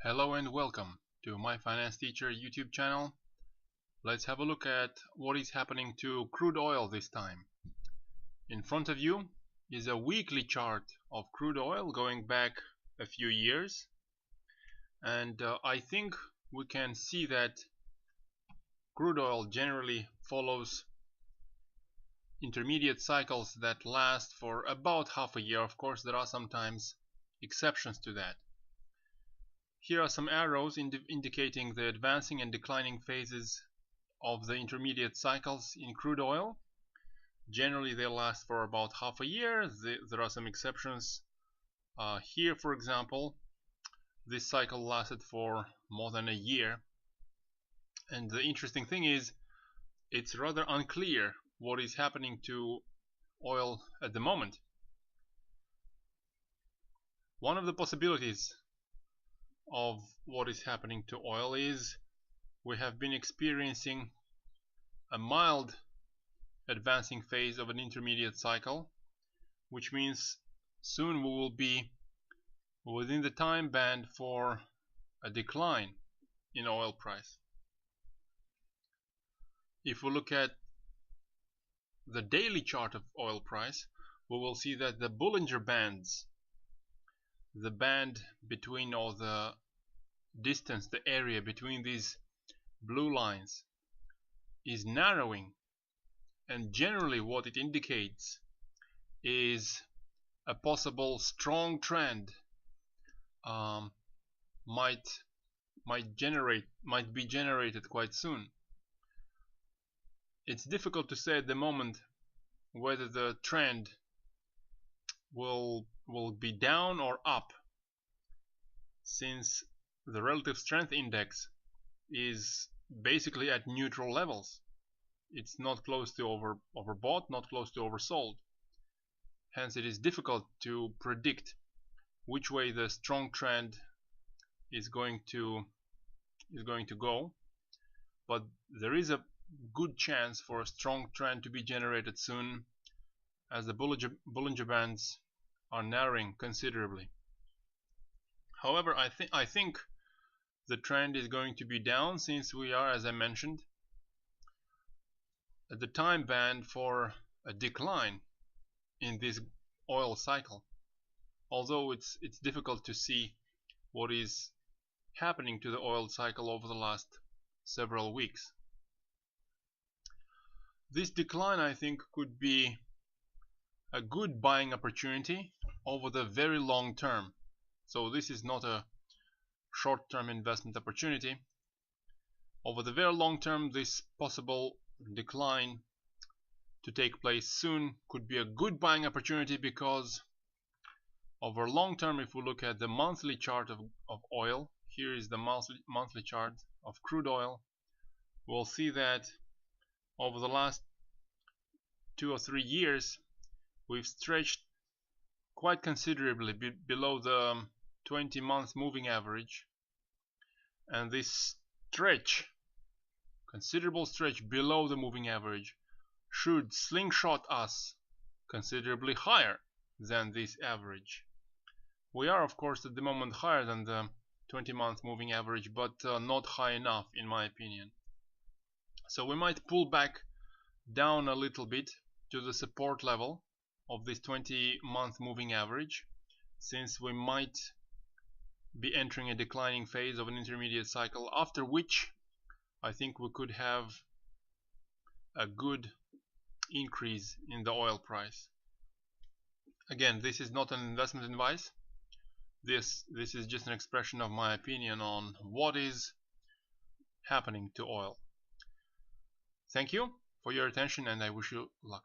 Hello and welcome to My Finance Teacher YouTube channel. Let's have a look at what is happening to crude oil this time. In front of you is a weekly chart of crude oil going back a few years, and I think we can see that crude oil generally follows intermediate cycles that last for about half a year. Of course, there are sometimes exceptions to that. Here are some arrows indicating the advancing and declining phases of the intermediate cycles in crude oil. Generally, they last for about half a year. There are some exceptions. Here, for example, this cycle lasted for more than a year. And the interesting thing is, it's rather unclear what is happening to oil at the moment. One of the possibilities of what is happening to oil is we have been experiencing a mild advancing phase of an intermediate cycle, which means soon we will be within the time band for a decline in oil price. If we look at the daily chart of oil price, we will see that the Bollinger Bands, the band between, or the distance, the area between these blue lines, is narrowing, and generally what it indicates is a possible strong trend might be generated quite soon. It's difficult to say at the moment whether the trend will be down or up, since the relative strength index is basically at neutral levels. It's not close to overbought, not close to oversold. Hence, it is difficult to predict which way the strong trend is going to go. But there is a good chance for a strong trend to be generated soon, as the Bollinger Bands are narrowing considerably. However, I think the trend is going to be down, since we are, as I mentioned, at the time band for a decline in this oil cycle. Although it's difficult to see what is happening to the oil cycle over the last several weeks. This decline, I think, could be a good buying opportunity over the very long term. So this is not a short-term investment opportunity. Over the very long term, this possible decline to take place soon could be a good buying opportunity, because over long term, if we look at the monthly chart of oil, here is the monthly chart of crude oil, we'll see that over the last 2 or 3 years we've stretched quite considerably below the 20-month moving average, and this considerable stretch below the moving average should slingshot us considerably higher than this average. We are, of course, at the moment higher than the 20-month moving average, but not high enough, in my opinion. So we might pull back down a little bit to the support level of this 20-month moving average, since we might be entering a declining phase of an intermediate cycle, after which I think we could have a good increase in the oil price. Again, this is not an investment advice. This is just an expression of my opinion on what is happening to oil. Thank you for your attention, and I wish you luck.